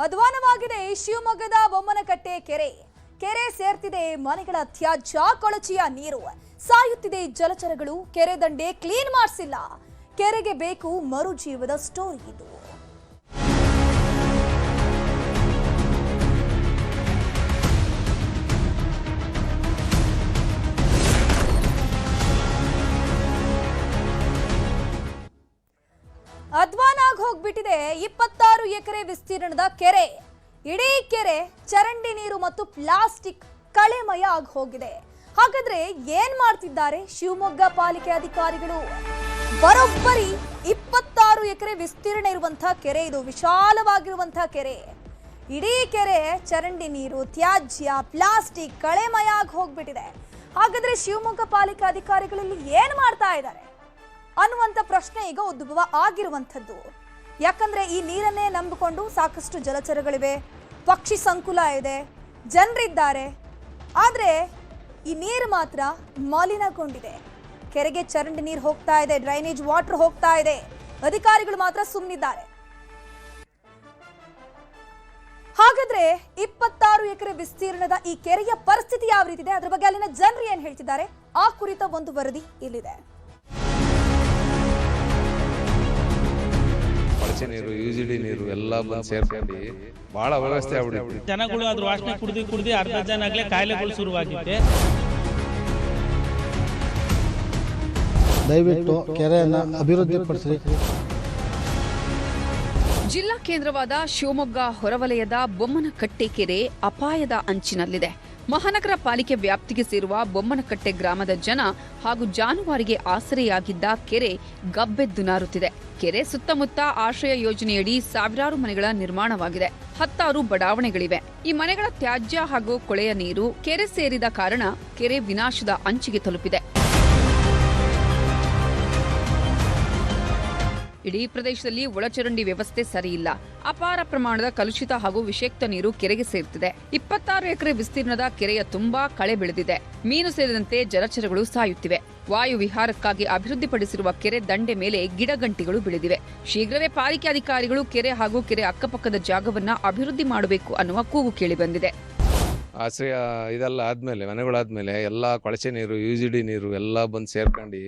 ಅಧ್ವಾನವಾಗಿದೆ ಶಿವಮೊಗ್ಗದ ಬೊಮ್ಮನಕಟ್ಟೆ ಕೆರೆ ಸೇರ್ತಿದೆ ಮನೆಗಳ ತ್ಯಾಜ್ಯ ಕೊಳಚೆಯ ನೀರು, ಸಾಯುತ್ತಿದೆ ಜಲಚರಗಳು. ಕೆರೆ ದಂಡೆ ಕ್ಲೀನ್ ಮಾಡಿಸಿಲ್ಲ, ಕೆರೆಗೆ ಬೇಕು ಮರುಜೀವದ ಸ್ಟೋರಿ ಇದು. ಅಧ್ವಾನ ಆಗಿ ಹೋಗ್ಬಿಟ್ಟಿದೆ 26 ಎಕರೆ ವಿಸ್ತೀರ್ಣದ ಕೆರೆ. ಇಡೀ ಕೆರೆ ಚರಂಡಿ ನೀರು ಮತ್ತು ಪ್ಲಾಸ್ಟಿಕ್ ಕಳೆಮಯ ಆಗಿ ಹೋಗಿದೆ. ಹಾಗಾದ್ರೆ ಏನ್ ಮಾಡ್ತಿದ್ದಾರೆ ಶಿವಮೊಗ್ಗ ಪಾಲಿಕೆ ಅಧಿಕಾರಿಗಳು? ಬರೋಬ್ಬರಿ 26 ಎಕರೆ ವಿಸ್ತೀರ್ಣ ಇರುವಂತಹ ಕೆರೆ ಇದು, ವಿಶಾಲವಾಗಿರುವಂತಹ ಕೆರೆ. ಇಡೀ ಕೆರೆ ಚರಂಡಿ ನೀರು, ತ್ಯಾಜ್ಯ, ಪ್ಲಾಸ್ಟಿಕ್ ಕಳೆಮಯ ಆಗಿ ಹೋಗ್ಬಿಟ್ಟಿದೆ. ಹಾಗಾದ್ರೆ ಶಿವಮೊಗ್ಗ ಪಾಲಿಕೆ ಅಧಿಕಾರಿಗಳಲ್ಲಿ ಏನ್ ಮಾಡ್ತಾ ಇದ್ದಾರೆ ಅನ್ನುವಂಥ ಪ್ರಶ್ನೆ ಈಗ ಉದ್ಭವ ಆಗಿರುವಂಥದ್ದು. ಯಾಕಂದ್ರೆ ಈ ನೀರನ್ನೇ ನಂಬಿಕೊಂಡು ಸಾಕಷ್ಟು ಜಲಚರಗಳಿವೆ, ಪಕ್ಷಿ ಸಂಕುಲ ಇದೆ, ಜನರಿದ್ದಾರೆ. ಆದರೆ ಈ ನೀರು ಮಾತ್ರ ಮಲಿನಗೊಂಡಿದೆ. ಕೆರೆಗೆ ಚರಂಡಿ ನೀರು ಹೋಗ್ತಾ ಇದೆ, ಡ್ರೈನೇಜ್ ವಾಟರ್ ಹೋಗ್ತಾ ಇದೆ. ಅಧಿಕಾರಿಗಳು ಮಾತ್ರ ಸುಮ್ಮನಿದ್ದಾರೆ. ಹಾಗಾದ್ರೆ 26 ಎಕರೆ ವಿಸ್ತೀರ್ಣದ ಈ ಕೆರೆಯ ಪರಿಸ್ಥಿತಿ ಯಾವ ರೀತಿ ಇದೆ, ಅದ್ರ ಬಗ್ಗೆ ಅಲ್ಲಿನ ಜನರು ಏನ್ ಹೇಳ್ತಿದ್ದಾರೆ, ಆ ಕುರಿತ ಒಂದು ವರದಿ ಇಲ್ಲಿದೆ. ನೀರು, ಯುಜಿಡಿ ನೀರು ಎಲ್ಲ ಬಂದು ಸೇರ್ಕೊಂಡು ಬಹಳ ವ್ಯವಸ್ಥೆ ಆಗ್ಬಿಟ್ಟಿದೆ. ಜನಗಳು ಅದ್ರ ವಾಸನೆ ಕುಡಿದು ಅರ್ಧ ಜನ ಆಗ್ಲೇ ಕಾಯಿಲೆಗಳು ಶುರುವಾಗಿದೆ. ದಯವಿಟ್ಟು ಕೆರೆಯನ್ನು ಅಭಿವೃದ್ಧಿಪಡಿಸಿ. ಜಿಲ್ಲಾ ಕೇಂದ್ರವಾದ ಶಿವಮೊಗ್ಗ ಹೊರವಲಯದ ಬೊಮ್ಮನಕಟ್ಟೆ ಕೆರೆ ಅಪಾಯದ ಅಂಚಿನಲ್ಲಿದೆ. ಮಹಾನಗರ ಪಾಲಿಕೆ ವ್ಯಾಪ್ತಿಗೆ ಸೇರುವ ಬೊಮ್ಮನಕಟ್ಟೆ ಗ್ರಾಮದ ಜನ ಹಾಗೂ ಜಾನುವಾರಿಗೆ ಆಸರೆಯಾಗಿದ್ದ ಕೆರೆ ಗಬ್ಬೆದ್ದು ನಾರುತ್ತಿದೆ. ಕೆರೆ ಸುತ್ತಮುತ್ತ ಆಶ್ರಯ ಯೋಜನೆಯಡಿ ಸಾವಿರಾರು ಮನೆಗಳ ನಿರ್ಮಾಣವಾಗಿದೆ. 10 ಬಡಾವಣೆಗಳಿವೆ. ಈ ಮನೆಗಳ ತ್ಯಾಜ್ಯ ಹಾಗೂ ಕೊಳೆಯ ನೀರು ಕೆರೆ ಸೇರಿದ ಕಾರಣ ಕೆರೆ ವಿನಾಶದ ಅಂಚಿಗೆ ತಲುಪಿದೆ. ಇಡೀ ಪ್ರದೇಶದಲ್ಲಿ ಒಳಚರಂಡಿ ವ್ಯವಸ್ಥೆ ಸರಿಯಿಲ್ಲ. ಅಪಾರ ಪ್ರಮಾಣದ ಕಲುಷಿತ ಹಾಗೂ ವಿಷಯುಕ್ತ ನೀರು ಕೆರೆಗೆ ಸೇರುತ್ತಿದೆ. 26 ಎಕರೆ ವಿಸ್ತೀರ್ಣದ ಕೆರೆಯ ತುಂಬಾ ಕಳೆ ಬೆಳೆದಿದೆ. ಮೀನು ಸೇರಿದಂತೆ ಜಲಚರಗಳು ಸಾಯುತ್ತಿವೆ. ವಾಯು ವಿಹಾರಕ್ಕಾಗಿ ಅಭಿವೃದ್ಧಿಪಡಿಸಿರುವ ಕೆರೆ ದಂಡೆ ಮೇಲೆ ಗಿಡಗಂಟಿಗಳು ಬೆಳೆದಿವೆ. ಶೀಘ್ರವೇ ಪಾಲಿಕೆ ಅಧಿಕಾರಿಗಳು ಕೆರೆ ಹಾಗೂ ಕೆರೆ ಅಕ್ಕಪಕ್ಕದ ಜಾಗವನ್ನ ಅಭಿವೃದ್ಧಿ ಮಾಡಬೇಕು ಅನ್ನುವ ಕೂಗು ಕೇಳಿಬಂದಿದೆ. ಆಶ್ರಯ ಇದೆಲ್ಲ ಆದ್ಮೇಲೆ, ಮನೆಗಳಾದ್ಮೇಲೆ ಎಲ್ಲ ಕೊಳಚೆ ನೀರು, ಯುಜಿಡಿ ನೀರು ಎಲ್ಲ ಬಂದು ಸೇರ್ಕೊಂಡು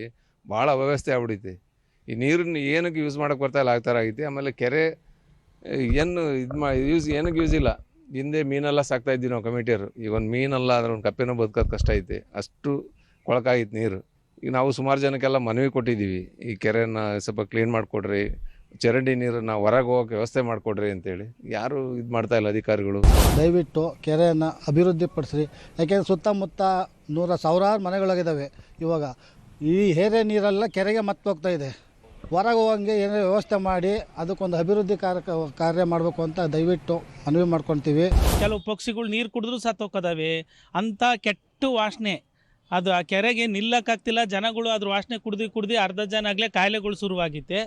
ಭಾಳ ವ್ಯವಸ್ಥೆ ಆಗ್ಬಿಡೈತಿ. ಈ ನೀರನ್ನು ಏನಕ್ಕೆ ಯೂಸ್ ಮಾಡೋಕೆ ಬರ್ತಾ ಇಲ್ಲ, ಆಗ್ತಾರ ಆಗೈತಿ. ಆಮೇಲೆ ಕೆರೆ ಏನು ಏನಕ್ಕೆ ಯೂಸ್ ಇಲ್ಲ. ಹಿಂದೆ ಮೀನೆಲ್ಲ ಸಾಕ್ತಾ ಇದ್ವಿ ನಾವು ಕಮಿಟಿಯರು. ಈಗ ಒಂದು ಮೀನಲ್ಲ ಅಂದ್ರೆ ಒಂದು ಕಪ್ಪೆನೂ ಬದುಕೋದು ಕಷ್ಟ ಐತೆ, ಅಷ್ಟು ಕೊಳಕಾಗಿತ್ತು ನೀರು. ಈಗ ನಾವು ಸುಮಾರು ಜನಕ್ಕೆಲ್ಲ ಮನವಿ ಕೊಟ್ಟಿದ್ದೀವಿ, ಈ ಕೆರೆಯನ್ನು ಸ್ವಲ್ಪ ಕ್ಲೀನ್ ಮಾಡಿಕೊಡ್ರಿ, ಚರಂಡಿ ನೀರನ್ನು ಹೊರಗೆ ಹೋಗೋಕೆ ವ್ಯವಸ್ಥೆ ಮಾಡಿಕೊಡ್ರಿ ಅಂತೇಳಿ. ಯಾರು ಇದು ಮಾಡ್ತಾ ಇಲ್ಲ ಅಧಿಕಾರಿಗಳು. ದಯವಿಟ್ಟು ಕೆರೆಯನ್ನು ಅಭಿವೃದ್ಧಿಪಡಿಸ್ರಿ. ಯಾಕೆಂದರೆ ಸುತ್ತಮುತ್ತ ಸಾವಿರಾರು ಮನೆಗಳಾಗಿದ್ದಾವೆ. ಇವಾಗ ಈ ಹೇರೆ ನೀರೆಲ್ಲ ಕೆರೆಗೆ ಮತ್ತೆ ಹೋಗ್ತಾ ಇದೆ. ಹೊರಗೆ ಹೋಗಂಗೆ ಏನೇ ವ್ಯವಸ್ಥೆ ಮಾಡಿ ಅದಕ್ಕೊಂದು ಅಭಿವೃದ್ಧಿ ಕಾರ್ಯ ಮಾಡಬೇಕು ಅಂತ ದಯವಿಟ್ಟು ಮನವಿ ಮಾಡ್ಕೊತೀವಿ. ಕೆಲವು ಪಕ್ಷಿಗಳು ನೀರು ಕುಡಿದ್ರೂ ಸತ್ತೋಕ್ಕದಾವೆ. ಅಂಥ ಕೆಟ್ಟ ವಾಸನೆ ಅದು ಆ ಕೆರೆಗೆ ನಿಲ್ಲಕ್ಕಾಗ್ತಿಲ್ಲ. ಜನಗಳು ಅದ್ರ ವಾಸನೆ ಕುಡ್ದು ಅರ್ಧ ಜನ ಆಗಲೇ ಕಾಯಿಲೆಗಳು ಶುರುವಾಗಿದೆ.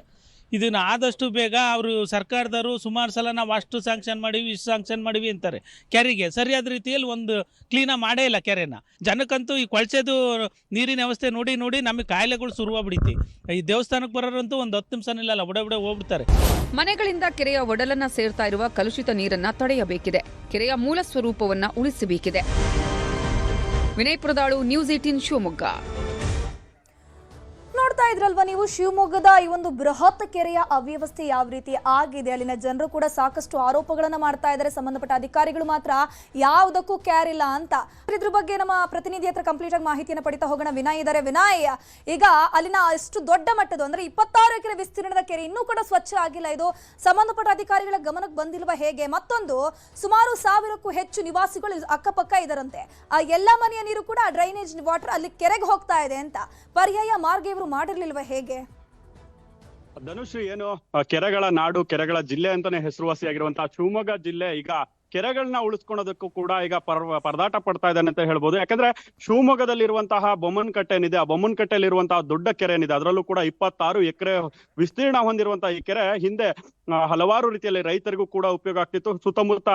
ಇದನ್ನು ಆದಷ್ಟು ಬೇಗ ಅವರು ಸರ್ಕಾರದವರು ಸುಮಾರು ಸಲ ನಾವು ಅಷ್ಟು ಸ್ಯಾಂಕ್ಷನ್ ಮಾಡಿವಿ, ಇಷ್ಟು ಸ್ಯಾಂಕ್ಷನ್ ಮಾಡಿವಿ ಅಂತಾರೆ. ಕೆರೆಗೆ ಸರಿಯಾದ ರೀತಿಯಲ್ಲಿ ಒಂದು ಕ್ಲೀನಾಗಿ ಮಾಡೇ ಇಲ್ಲ ಕೆರೆನ. ಜನಕ್ಕಂತೂ ಈ ಕೊಳಚೆದು ನೀರಿನ ವ್ಯವಸ್ಥೆ ನೋಡಿ ನಮಗೆ ಕಾಯಿಲೆಗಳು ಶುರುವಾಗ್ಬಿಡುತ್ತೆ. ಈ ದೇವಸ್ಥಾನಕ್ಕೆ ಬರೋರಂತೂ ಒಂದು 10 ನಿಮಿಷ ನಿಲ್ಲಲ್ಲ, ಬುಡ ಹೋಗ್ಬಿಡ್ತಾರೆ. ಮನೆಗಳಿಂದ ಕೆರೆಯ ಒಡಲನ್ನ ಸೇರ್ತಾ ಇರುವ ಕಲುಷಿತ ನೀರನ್ನ ತಡೆಯಬೇಕಿದೆ. ಕೆರೆಯ ಮೂಲ ಸ್ವರೂಪವನ್ನ ಉಳಿಸಬೇಕಿದೆ. ವಿನಯ್ ಪ್ರದಾಳು, ನ್ಯೂಸ್ 18 ಶಿವಮೊಗ್ಗ. ನೋಡ್ತಾ ಇದ್ರಲ್ವಾ ನೀವು, ಶಿವಮೊಗ್ಗದ ಈ ಒಂದು ಬೃಹತ್ ಕೆರೆಯ ಅವ್ಯವಸ್ಥೆ ಯಾವ ರೀತಿ ಆಗಿದೆ. ಅಲ್ಲಿನ ಜನರು ಕೂಡ ಸಾಕಷ್ಟು ಆರೋಪಗಳನ್ನ ಮಾಡ್ತಾ ಇದ್ದಾರೆ. ಸಂಬಂಧಪಟ್ಟ ಅಧಿಕಾರಿಗಳು ಮಾತ್ರ ಯಾವುದಕ್ಕೂ ಕೇರ್ ಇಲ್ಲ ಅಂತ. ಇದ್ರ ಬಗ್ಗೆ ನಮ್ಮ ಪ್ರತಿನಿಧಿ ಹತ್ರ ಕಂಪ್ಲೀಟ್ ಆಗಿ ಮಾಹಿತಿಯನ್ನು ಪಡಿತಾ ಹೋಗೋಣ. ವಿನಯ್ ಇದ್ದಾರೆ. ವಿನಯ್, ಈಗ ಅಲ್ಲಿನ ಅಷ್ಟು ದೊಡ್ಡ ಮಟ್ಟದ ಅಂದ್ರೆ 26 ಎಕರೆ ವಿಸ್ತೀರ್ಣದ ಕೆರೆ ಇನ್ನೂ ಕೂಡ ಸ್ವಚ್ಛ ಆಗಿಲ್ಲ. ಇದು ಸಂಬಂಧಪಟ್ಟ ಅಧಿಕಾರಿಗಳ ಗಮನಕ್ಕೆ ಬಂದಿಲ್ವಾ ಹೇಗೆ? ಮತ್ತೊಂದು, ಸುಮಾರು 1000ಕ್ಕೂ ಹೆಚ್ಚು ನಿವಾಸಿಗಳು ಅಕ್ಕಪಕ್ಕ ಇದರಂತೆ. ಆ ಎಲ್ಲ ಮನೆಯ ನೀರು ಕೂಡ ಡ್ರೈನೇಜ್ ವಾಟರ್ ಅಲ್ಲಿ ಕೆರೆಗೆ ಹೋಗ್ತಾ ಇದೆ ಅಂತ. ಪರ್ಯಾಯ ಮಾರ್ಗ ಇವರು ಮಾಡಿರ್ಲಿಲ್ವಾ ಹೇಗೆ? ಧನುಶ್ರೀ, ಏನು ಕೆರೆಗಳ ನಾಡು, ಕೆರೆಗಳ ಜಿಲ್ಲೆ ಅಂತಾನೆ ಹೆಸರುವಾಸಿಯಾಗಿರುವಂತಹ ಶಿವಮೊಗ್ಗ ಜಿಲ್ಲೆ ಈಗ ಕೆರೆಗಳನ್ನ ಉಳಿಸ್ಕೊಳೋದಕ್ಕೂ ಕೂಡ ಈಗ ಪರದಾಟ ಪಡ್ತಾ ಇದ್ದಾನೆ ಅಂತ ಹೇಳ್ಬೋದು. ಯಾಕಂದ್ರೆ ಶಿವಮೊಗ್ಗದಲ್ಲಿರುವಂತಹ ಬೊಮ್ಮನಕಟ್ಟೆ ಏನಿದೆ, ಆ ಬೊಮ್ಮನಕಟ್ಟೆಯಲ್ಲಿರುವಂತಹ ದೊಡ್ಡ ಕೆರೆ ಏನಿದೆ, ಅದರಲ್ಲೂ ಕೂಡ 26 ಎಕರೆ ವಿಸ್ತೀರ್ಣ ಹೊಂದಿರುವಂತಹ ಈ ಕೆರೆ ಹಿಂದೆ ಹಲವಾರು ರೀತಿಯಲ್ಲಿ ರೈತರಿಗೂ ಕೂಡ ಉಪಯೋಗ ಆಗ್ತಿತ್ತು. ಸುತ್ತಮುತ್ತ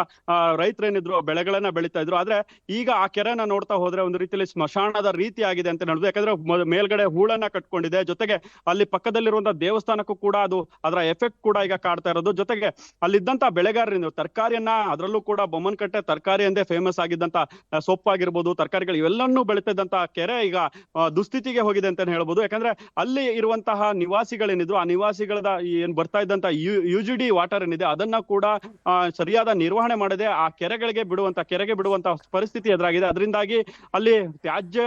ರೈತರೇನಿದ್ರು ಬೆಳೆಗಳನ್ನ ಬೆಳೀತಾ ಇದ್ರು. ಆದ್ರೆ ಈಗ ಆ ಕೆರೆನ ನೋಡ್ತಾ ಹೋದ್ರೆ ಒಂದು ರೀತಿಯಲ್ಲಿ ಸ್ಮಶಾನದ ರೀತಿ ಆಗಿದೆ ಅಂತ ಹೇಳ್ಬೋದು. ಯಾಕಂದ್ರೆ ಮೇಲ್ಗಡೆ ಹೂಳನ್ನ ಕಟ್ಕೊಂಡಿದೆ, ಜೊತೆಗೆ ಅಲ್ಲಿ ಪಕ್ಕದಲ್ಲಿರುವಂತಹ ದೇವಸ್ಥಾನಕ್ಕೂ ಕೂಡ ಅದು ಅದರ ಎಫೆಕ್ಟ್ ಕೂಡ ಈಗ ಕಾಡ್ತಾ ಇರೋದು. ಜೊತೆಗೆ ಅಲ್ಲಿದ್ದಂತ ಬೆಳೆಗಾರರಿಂದ ತರಕಾರಿಯನ್ನ, ಅದರಲ್ಲೂ ಕೂಡ ಬೊಮ್ಮನಕಟ್ಟೆ ತರಕಾರಿ ಎಂದೇ ಫೇಮಸ್ ಆಗಿದ್ದಂತ ಸೊಪ್ಪಾಗಿರ್ಬೋದು, ತರಕಾರಿಗಳು ಇವೆಲ್ಲನ್ನೂ ಬೆಳೀತಿದ್ದಂತ ಕೆರೆ ಈಗ ದುಸ್ಥಿತಿಗೆ ಹೋಗಿದೆ ಅಂತ ಹೇಳ್ಬೋದು. ಯಾಕಂದ್ರೆ ಅಲ್ಲಿ ಇರುವಂತಹ ನಿವಾಸಿಗಳೇನಿದ್ರು, ಆ ನಿವಾಸಿಗಳದ ಏನ್ ಬರ್ತಾ ಇದ್ದಂತ UGD ವಾಟರ್ ಏನಿದೆ ಅದನ್ನ ಕೂಡ ಸರಿಯಾದ ನಿರ್ವಹಣೆ ಮಾಡದೆ ಆ ಕೆರೆಗೆ ಬಿಡುವಂತ ಪರಿಸ್ಥಿತಿ ಎದುರಾಗಿದೆ. ಅದರಿಂದಾಗಿ ಅಲ್ಲಿ ತ್ಯಾಜ್ಯ.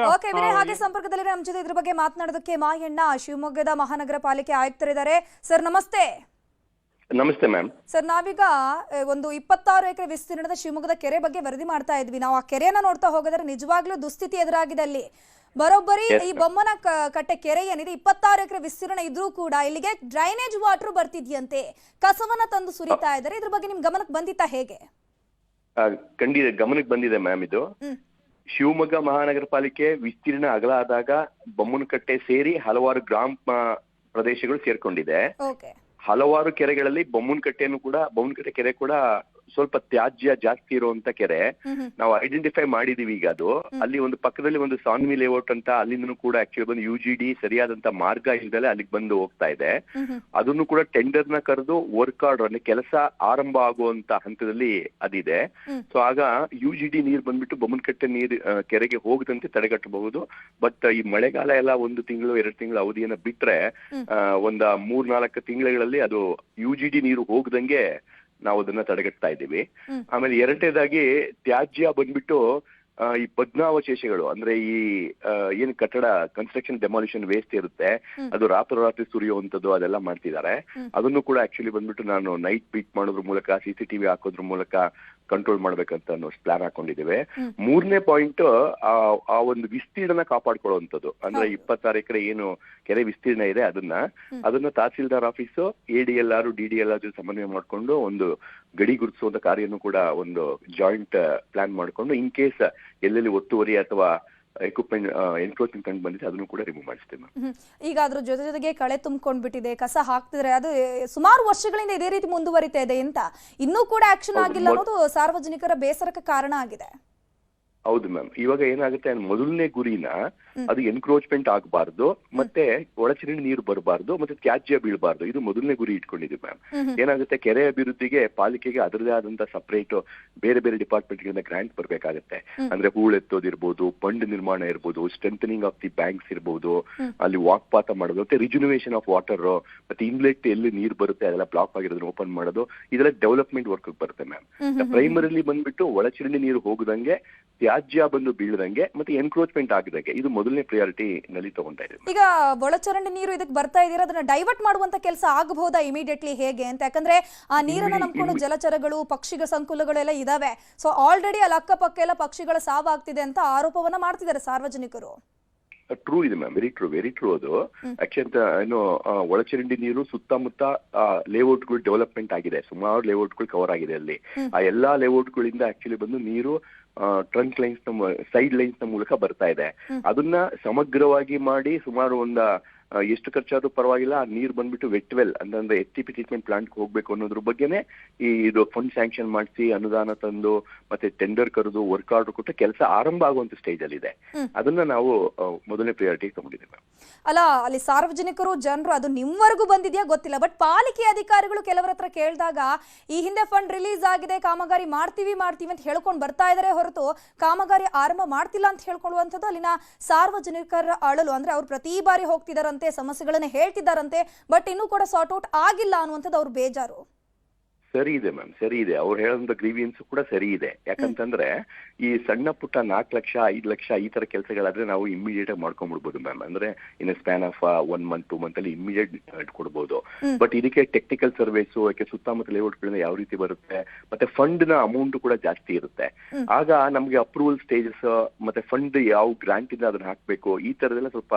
ಹಾಗೆ ಸಂಪರ್ಕದಲ್ಲಿ ನಮ್ಮ ಜೊತೆ ಇದ್ರ ಬಗ್ಗೆ ಮಾತನಾಡೋದಕ್ಕೆ ಮಾಯಣ್ಣ, ಶಿವಮೊಗ್ಗದ ಮಹಾನಗರ ಪಾಲಿಕೆ ಆಯುಕ್ತರಿದ್ದಾರೆ. ಸರ್ ನಮಸ್ತೆ. ನಮಸ್ತೆ ಮ್ಯಾಮ್. ಸರ್ ನಾವೀಗ ಒಂದು 26 ಎಕರೆ ವಿಸ್ತೀರ್ಣದ ಶಿವಮೊಗ್ಗದ ಕೆರೆ ಬಗ್ಗೆ ವರದಿ ಮಾಡ್ತಾ ಇದ್ವಿ. ನಾವು ಆ ಕೆರೆಯನ್ನ ನೋಡ್ತಾ ಹೋಗಿದ್ರೆ ನಿಜವಾಗ್ಲೂ ದುಸ್ಥಿತಿ ಎದುರಾಗಿದೆ. ಅಲ್ಲಿ ಬರೋಬ್ಬರಿ ಈ ಬೊಮ್ಮನ ಕಟ್ಟೆ ಕೆರೆ ಏನಿದೆ 26 ಎಕರೆ ವಿಸ್ತೀರ್ಣ ಇದ್ರೂ ಕೂಡ ಇಲ್ಲಿಗೆ ಡ್ರೈನೇಜ್ ವಾಟರ್ ಬರ್ತಿದ್ಯಂತೆ, ಕಸವನ್ನ ತಂದು ಸುರಿತಾ ಇದ್ದಾರೆ. ಇದ್ರ ಬಗ್ಗೆ ನಿಮ್ ಗಮನಕ್ಕೆ ಬಂದಿತ್ತಾ ಹೇಗೆ? ಖಂಡಿತ ಗಮನಕ್ಕೆ ಬಂದಿದೆ ಮ್ಯಾಮ್. ಇದು ಶಿವಮೊಗ್ಗ ಮಹಾನಗರ ಪಾಲಿಕೆ ವಿಸ್ತೀರ್ಣ ಅಗಲ ಆದಾಗ ಬೊಮ್ಮನಕಟ್ಟೆ ಸೇರಿ ಹಲವಾರು ಗ್ರಾಮ ಪ್ರದೇಶಗಳು ಸೇರ್ಕೊಂಡಿದೆ. ಹಲವಾರು ಕೆರೆಗಳಲ್ಲಿ ಬೊಮ್ಮನಕಟ್ಟೆ ಕೆರೆ ಕೂಡ ಸ್ವಲ್ಪ ತ್ಯಾಜ್ಯ ಜಾಸ್ತಿ ಇರುವಂತ ಕೆರೆ ನಾವು ಐಡೆಂಟಿಫೈ ಮಾಡಿದೀವಿ. ಈಗ ಅದು ಅಲ್ಲಿ ಒಂದು ಪಕ್ಕದಲ್ಲಿ ಒಂದು ಸಾನ್ವಿ ಲೇಔಟ್ ಅಂತ, ಅಲ್ಲಿಂದನೂ ಕೂಡ ಆಕ್ಚುಲಿ ಬಂದು UGD ಸರಿಯಾದಂತ ಮಾರ್ಗ ಇಲ್ದಲೆ ಅಲ್ಲಿಗೆ ಬಂದು ಹೋಗ್ತಾ ಇದೆ. ಅದನ್ನು ಕೂಡ ಟೆಂಡರ್ ನ ಕರೆದು ವರ್ಕ್ ಆರ್ಡರ್ ಅಂದ್ರೆ ಕೆಲಸ ಆರಂಭ ಆಗುವಂತ ಹಂತದಲ್ಲಿ ಅದಿದೆ. ಸೊ ಆಗ UGD ನೀರ್ ಬಂದ್ಬಿಟ್ಟು ಬೊಮ್ಮನಕಟ್ಟೆ ಕೆರೆಗೆ ಹೋಗದಂತೆ ತಡೆಗಟ್ಟಬಹುದು. ಬಟ್ ಈ ಮಳೆಗಾಲ ಎಲ್ಲ 1 ತಿಂಗಳು 2 ತಿಂಗಳು ಅವಧಿಯನ್ನ ಬಿಟ್ರೆ ಒಂದ 3-4 ತಿಂಗಳಲ್ಲಿ ಅದು UGD ನೀರು ಹೋಗದಂಗೆ ನಾವು ಅದನ್ನ ತಡೆಗಟ್ತಾ ಇದ್ದೀವಿ. ಆಮೇಲೆ ಎರಡನೇದಾಗಿ ತ್ಯಾಜ್ಯ ಬಂದ್ಬಿಟ್ಟು ಈ ಭಗ್ನಾವಶೇಷಗಳು ಅಂದ್ರೆ ಈ ಏನ್ ಕಟ್ಟಡ ಕನ್ಸ್ಟ್ರಕ್ಷನ್ ಡೆಮಾಲಿಷನ್ ವೇಸ್ಟ್ ಇರುತ್ತೆ, ಅದು ರಾತ್ರೋರಾತ್ರಿ ಸುರಿಯುವಂತದ್ದು ಅದೆಲ್ಲ ಮಾಡ್ತಿದ್ದಾರೆ. ಅದನ್ನು ಕೂಡ ಆಕ್ಚುಲಿ ಬಂದ್ಬಿಟ್ಟು ನಾನು ನೈಟ್ ಬೀಟ್ ಮಾಡೋದ್ರ ಮೂಲಕ, CCTV ಹಾಕೋದ್ರ ಮೂಲಕ ಕಂಟ್ರೋಲ್ ಮಾಡ್ಬೇಕಂತ ಅನ್ನೋ ಪ್ಲಾನ್ ಹಾಕೊಂಡಿದ್ದೇವೆ. 3ನೇ ಪಾಯಿಂಟ್ ಆ ಒಂದು ವಿಸ್ತೀರ್ಣ ಕಾಪಾಡ್ಕೊಳ್ಳುವಂಥದ್ದು. ಅಂದ್ರೆ 26 ಎಕರೆ ಏನು ಕೆರೆ ವಿಸ್ತೀರ್ಣ ಇದೆ ಅದನ್ನ ತಹಸೀಲ್ದಾರ್ ಆಫೀಸು, ADLR DDLR ಸಮನ್ವಯ ಮಾಡ್ಕೊಂಡು ಒಂದು ಗಡಿ ಗುರುತಿಸುವಂತ ಕಾರ್ಯನೂ ಕೂಡ ಒಂದು ಜಾಯಿಂಟ್ ಪ್ಲಾನ್ ಮಾಡ್ಕೊಂಡು ಇನ್ ಕೇಸ್ ಎಲ್ಲೆಲ್ಲಿ ಒತ್ತುವರಿ ಅಥವಾ ಎಕ್ವಿಪ್ಮೆಂಟ್ ಎನ್ಕ್ರೋಚ್ಮೆಂಟ್ ಕಂಡು ಬಂದಿದೆ ಅದನ್ನು ಕೂಡ ರಿಮೂವ್ ಮಾಡಿಸ್ತೇವೆ. ಈಗ ಅದ್ರ ಜೊತೆಗೆ ಕಳೆ ತುಂಬಿಕೊಂಡ್ಬಿಟ್ಟಿದೆ, ಕಸ ಹಾಕ್ತಿದ್ರೆ, ಅದು ಸುಮಾರು ವರ್ಷಗಳಿಂದ ಇದೇ ರೀತಿ ಮುಂದುವರಿತಾ ಇದೆ ಅಂತ ಇನ್ನೂ ಕೂಡ ಆಕ್ಷನ್ ಆಗಿಲ್ಲ ಅನ್ನೋದು ಸಾರ್ವಜನಿಕರ ಬೇಸರಕ್ಕೆ ಕಾರಣ ಆಗಿದೆ. ಹೌದು ಮ್ಯಾಮ್. ಇವಾಗ ಏನಾಗುತ್ತೆ, ಮೊದಲನೇ ಗುರಿನ ಅದು ಎನ್ಕ್ರೋಚ್ಮೆಂಟ್ ಆಗಬಾರ್ದು, ಮತ್ತೆ ಒಳಚರಂಡಿ ನೀರು ಬರಬಾರ್ದು, ಮತ್ತೆ ತ್ಯಾಜ್ಯ ಬೀಳಬಾರ್ದು. ಇದು ಮೊದಲನೇ ಗುರಿ ಇಟ್ಕೊಂಡಿದ್ವಿ ಮ್ಯಾಮ್. ಏನಾಗುತ್ತೆ, ಕೆರೆ ಅಭಿವೃದ್ಧಿಗೆ ಪಾಲಿಕೆಗೆ ಅದರದೇ ಆದಂತ ಸಪರೇಟ್ ಬೇರೆ ಬೇರೆ ಡಿಪಾರ್ಟ್ಮೆಂಟ್ ಗಳಿಂದ ಗ್ರಾಂಟ್ ಬರ್ಬೇಕಾಗತ್ತೆ. ಅಂದ್ರೆ ಹೂಳೆತ್ತೋದಿರ್ಬೋದು, ಫಂಡ್ ನಿರ್ಮಾಣ ಇರ್ಬೋದು, ಸ್ಟ್ರೆಂಥನಿಂಗ್ ಆಫ್ ದಿ ಬ್ಯಾಂಕ್ಸ್ ಇರ್ಬೋದು, ಅಲ್ಲಿ ವಾಕ್ ಪಾತ ಮಾಡೋದು, ಮತ್ತೆ ರಿಜುನವೇಷನ್ ಆಫ್ ವಾಟರ್, ಮತ್ತೆ ಇನ್ಲೆಟ್ ಎಲ್ಲಿ ನೀರು ಬರುತ್ತೆ ಅದೆಲ್ಲ ಬ್ಲಾಕ್ ಆಗಿರೋದನ್ನ ಓಪನ್ ಮಾಡೋದು, ಇದೆಲ್ಲ ಡೆವಲಪ್ಮೆಂಟ್ ವರ್ಕ್ ಬರುತ್ತೆ ಮ್ಯಾಮ್. ಪ್ರೈಮರಿಲಿ ಬಂದ್ಬಿಟ್ಟು ಒಳಚರಂಡಿ ನೀರು ಹೋಗದಂಗೆ, ತ್ಯಾಜ್ಯ ಬಂದು ಬೀಳದಂಗೆ, ಮತ್ತೆ ಎನ್ಕ್ರೋಚ್ಮೆಂಟ್ ಆಗದಂಗೆ ಇದು ಮೊದಲನೇ ಪ್ರಿಯಾರಿಟಿ ನಲ್ಲಿ ತಗೊಂತಾ ಇದೆ. ಈಗ ಒಳಚರಂಡಿ ನೀರು ಇದಕ್ಕೆ ಬರ್ತಾ ಇದೀರ, ಅದನ್ನ ಡೈವರ್ಟ್ ಮಾಡುವಂತ ಕೆಲಸ ಆಗಬಹುದಾ ಇಮಿಡಿಯೇಟ್ಲಿ ಹೇಗೆ ಅಂತ? ಯಾಕಂದ್ರೆ ಆ ನೀರನ್ನ ನಂಬ್ಕೊಂಡು ಜಲಚರಗಳು, ಪಕ್ಷಿಗಳ ಸಂಕುಲಗಳೆಲ್ಲ ಇದಾವೆ. ಸೊ ಆಲ್ರೆಡಿ ಅಲ್ಲಿ ಅಕ್ಕಪಕ್ಕ ಎಲ್ಲ ಪಕ್ಷಿಗಳ ಸಾವಾಗ್ತಿದೆ ಅಂತ ಆರೋಪವನ್ನ ಮಾಡ್ತಿದ್ದಾರೆ ಸಾರ್ವಜನಿಕರು. ಟ್ರೂ ಇದೆ ಮ್ಯಾಮ್, ವೆರಿ ಟ್ರೂ ಅದು. ಯಾಕೆಂತ ಏನು ಒಳಚರಂಡಿ ನೀರು ಸುತ್ತಮುತ್ತ ಲೇಔಟ್ಗಳು ಡೆವಲಪ್ಮೆಂಟ್ ಆಗಿದೆ, ಸುಮಾರು ಲೇಔಟ್ಗಳು ಕವರ್ ಆಗಿದೆ ಅಲ್ಲಿ. ಆ ಎಲ್ಲಾ ಲೇಔಟ್ಗಳಿಂದ ಆಕ್ಚುಲಿ ಬಂದು ನೀರು ಟ್ರಂಕ್ ಲೈನ್ಸ್ ಸೈಡ್ ಲೈನ್ಸ್ ನ ಮೂಲಕ ಬರ್ತಾ ಇದೆ. ಅದನ್ನ ಸಮಗ್ರವಾಗಿ ಮಾಡಿ ಸುಮಾರು ಎಷ್ಟು ಖರ್ಚಾದ್ರೂ ಪರವಾಗಿಲ್ಲ, ಆ ನೀರು ಬಂದ್ಬಿಟ್ಟು ವೆಟ್ವೆಲ್ ಅಂದ್ರೆ STP ಟ್ರೀಟ್ಮೆಂಟ್ ಪ್ಲಾಂಟ್ ಹೋಗ್ಬೇಕು ಅನ್ನೋದ್ರ ಬಗ್ಗೆನೆ ಇದು ಫಂಡ್ ಸ್ಯಾಂಕ್ಷನ್ ಮಾಡಿಸಿ, ಅನುದಾನ ತಂದು, ಮತ್ತೆ ಟೆಂಡರ್ ಕರೆದು ವರ್ಕ್ ಆರ್ಡರ್ ಕೊಟ್ಟು ಕೆಲಸ ಆರಂಭ ಆಗುವಂತ ಸ್ಟೇಜ್ ಅಲ್ಲಿ ಇದೆ. ಅದನ್ನ ನಾವು ಮೊದಲನೇ ಪ್ರಿಯಾರಿಟಿ ತಗೊಂಡಿದ್ದೇವೆ. ಅಲ್ಲ, ಅಲ್ಲಿ ಸಾರ್ವಜನಿಕರು, ಜನರು, ಅದು ನಿಮ್ವರೆಗೂ ಬಂದಿದ್ಯಾ ಗೊತ್ತಿಲ್ಲ, ಬಟ್ ಪಾಲಿಕೆ ಅಧಿಕಾರಿಗಳು ಕೆಲವರ ಹತ್ರ ಕೇಳಿದಾಗ ಈ ಹಿಂದೆ ಫಂಡ್ ರಿಲೀಸ್ ಆಗಿದೆ, ಕಾಮಗಾರಿ ಮಾಡ್ತೀವಿ ಅಂತ ಹೇಳ್ಕೊಂಡು ಬರ್ತಾ ಇದಾರೆ ಹೊರತು ಕಾಮಗಾರಿ ಆರಂಭ ಮಾಡ್ತಿಲ್ಲ ಅಂತ ಹೇಳ್ಕೊಳ್ಳುವಂಥದ್ದು ಅಲ್ಲಿನ ಸಾರ್ವಜನಿಕರ ಅಳಲು. ಅಂದ್ರೆ ಅವ್ರು ಪ್ರತಿ ಬಾರಿ ಹೋಗ್ತಿದಾರಂತೆ, ಸಮಸ್ಯೆಗಳನ್ನ ಹೇಳ್ತಿದ್ದಾರಂತೆ, ಬಟ್ ಇನ್ನೂ ಕೂಡ ಸಾರ್ಟ್ ಔಟ್ ಆಗಿಲ್ಲ ಅನ್ನುವಂಥದ್ದು ಅವ್ರ ಬೇಜಾರು. ಸರಿ ಇದೆ ಮ್ಯಾಮ್, ಸರಿ ಇದೆ. ಅವ್ರು ಹೇಳೋಂಥ ಗ್ರೀವಿಯನ್ಸ್ ಕೂಡ ಸರಿ ಇದೆ. ಯಾಕಂತಂದ್ರೆ ಈ ಸಣ್ಣ ಪುಟ್ಟ 4 ಲಕ್ಷ 5 ಲಕ್ಷ ಈ ತರ ಕೆಲಸಗಳಾದ್ರೆ ನಾವು ಇಮಿಡಿಯೇಟ್ ಆಗಿ ಮಾಡ್ಕೊಂಡ್ಬಿಡ್ಬೋದು ಮ್ಯಾಮ್. ಅಂದ್ರೆ in span of 1 month 2 month ಅಲ್ಲಿ ಇಮಿಡಿಯೇಟ್ ಕೊಡ್ಬೋದು. ಬಟ್ ಇದಕ್ಕೆ ಟೆಕ್ನಿಕಲ್ ಸರ್ವೇಸು, ಯಾಕೆ ಸುತ್ತಮುತ್ತ ಲೇಔಟ್ಗಳಿಂದ ಯಾವ ರೀತಿ ಬರುತ್ತೆ, ಮತ್ತೆ ಫಂಡ್ ನ ಅಮೌಂಟ್ ಕೂಡ ಜಾಸ್ತಿ ಇರುತ್ತೆ. ಆಗ ನಮ್ಗೆ ಅಪ್ರೂವಲ್ ಸ್ಟೇಜಸ್ ಮತ್ತೆ ಫಂಡ್ ಯಾವ ಗ್ರಾಂಟ್ ಇಂದ ಅದನ್ನ ಹಾಕ್ಬೇಕು, ಈ ತರದೆಲ್ಲ ಸ್ವಲ್ಪ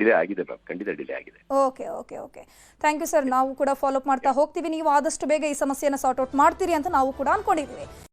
ಡಿಲೇ ಆಗಿದೆ ಮ್ಯಾಮ್, ಖಂಡಿತ ಡಿಲೇ ಆಗಿದೆ. Okay thank you sir. ನಾವು ಕೂಡ ಫಾಲೋ ಅಪ್ ಮಾಡ್ತಾ ಹೋಗ್ತೀವಿ. ನೀವು ಆದಷ್ಟು ಬೇಗ ಈ ಸಮಸ್ಯೆಯನ್ನು ಸಾರ್ಟ್ ಔಟ್ ಮಾಡ್ತೀರಿ ಅಂತ ನಾವು ಕೂಡ ಅನ್ಕೊಂಡಿದ್ದೀವಿ.